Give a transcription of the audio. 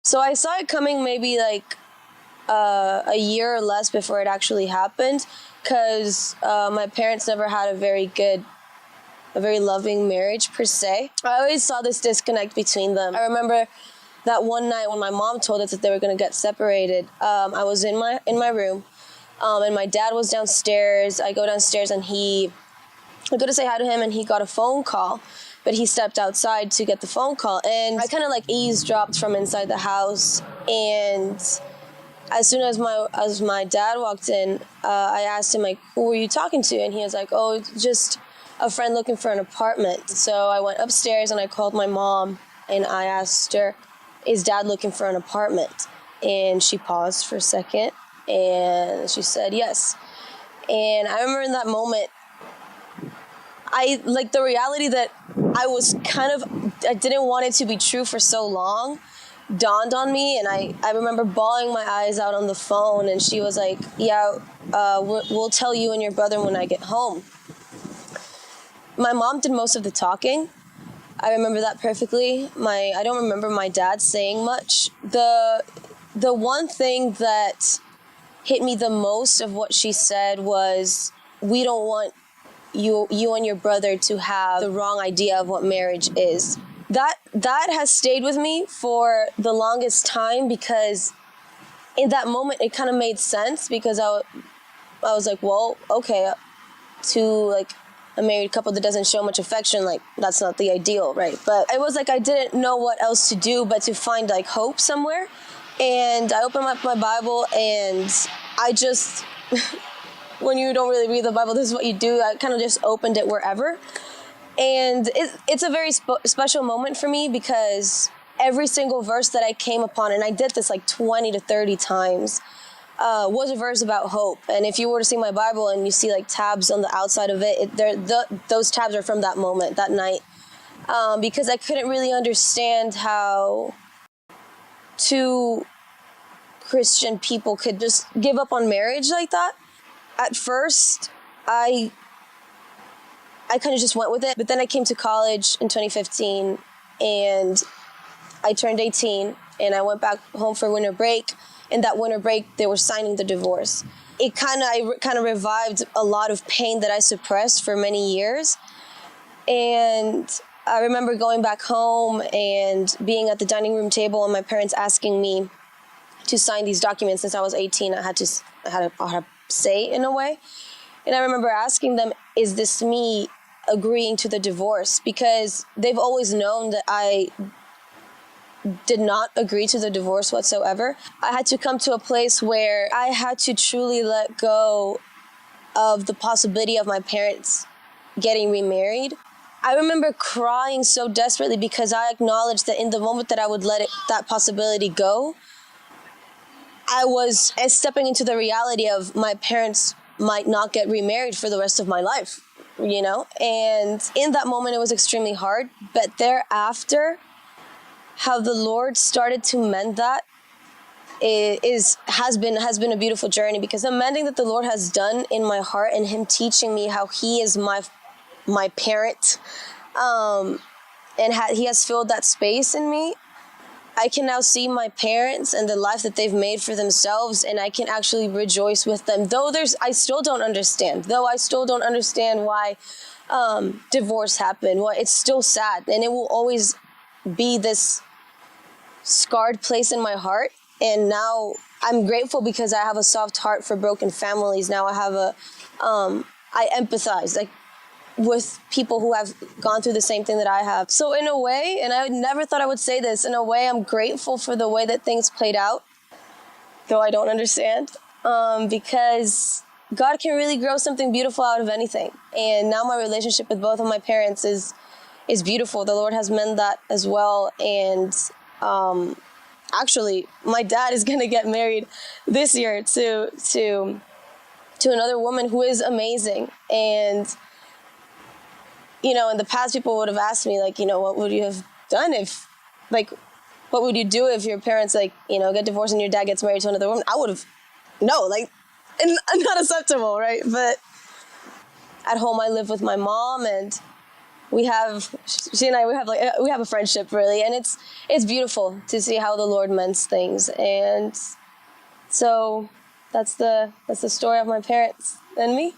So I saw it coming maybe like a year or less before it actually happened, because my parents never had a very loving marriage per se. I always saw this disconnect between them. I remember that one night when my mom told us that they were going to get separated. I was in my room, and my dad was downstairs. I go downstairs and I go to say hi to him, and he got a phone call, but he stepped outside to get the phone call, and I kind of like eavesdropped from inside the house. And as soon as my dad walked in, I asked him, like, who were you talking to? And he was like, oh, just a friend looking for an apartment. So I went upstairs and I called my mom and I asked her, is Dad looking for an apartment? And she paused for a second and she said yes. And I remember in that moment, the reality that I didn't want it to be true for so long dawned on me. And I remember bawling my eyes out on the phone, and she was like, yeah, we'll tell you and your brother when I get home. My mom did most of the talking. I remember that perfectly. I don't remember my dad saying much. The one thing that hit me the most of what she said was, we don't want you and your brother to have the wrong idea of what marriage is. That has stayed with me for the longest time, because in that moment it kind of made sense, because I was like, well, okay, to like a married couple that doesn't show much affection, like, that's not the ideal, right? But it was like I didn't know what else to do but to find like hope somewhere. And I opened up my Bible, and I just when you don't really read the Bible, this is what you do. I kind of just opened it wherever. And it's a very special moment for me, because every single verse that I came upon, and I did this like 20 to 30 times, was a verse about hope. And if you were to see my Bible and you see like tabs on the outside of it, those tabs are from that moment, that night. Because I couldn't really understand how two Christian people could just give up on marriage like that. At first, I kind of just went with it. But then I came to college in 2015, and I turned 18, and I went back home for winter break. And that winter break, they were signing the divorce. I kind of revived a lot of pain that I suppressed for many years. And I remember going back home and being at the dining room table, and my parents asking me to sign these documents. Since I was 18, I had a say in a way. And I remember asking them, is this me agreeing to the divorce? Because they've always known that I did not agree to the divorce whatsoever. I had to come to a place where I had to truly let go of the possibility of my parents getting remarried. I remember crying so desperately, because I acknowledged that in the moment that I would let that possibility go, I was stepping into the reality of my parents might not get remarried for the rest of my life, you know? And in that moment, it was extremely hard. But thereafter, how the Lord started to mend that has been a beautiful journey, because the mending that the Lord has done in my heart, and Him teaching me how He is my parent, and He has filled that space in me. I can now see my parents and the life that they've made for themselves, and I can actually rejoice with them. Though I still don't understand why divorce happened. Well, it's still sad, and it will always be this scarred place in my heart. And now I'm grateful, because I have a soft heart for broken families. Now I have I empathize with people who have gone through the same thing that I have. So in a way, and I never thought I would say this, in a way I'm grateful for the way that things played out, though I don't understand, because God can really grow something beautiful out of anything. And now my relationship with both of my parents is beautiful. The Lord has mended that as well. And actually, my dad is going to get married this year to another woman who is amazing. And you know, in the past, people would have asked me, like, you know, what would you have done what would you do if your parents, like, you know, get divorced and your dad gets married to another woman? I would have, no, not acceptable, right? But at home, I live with my mom, and she and I, we have a friendship really, and it's beautiful to see how the Lord mends things. And so that's the story of my parents and me.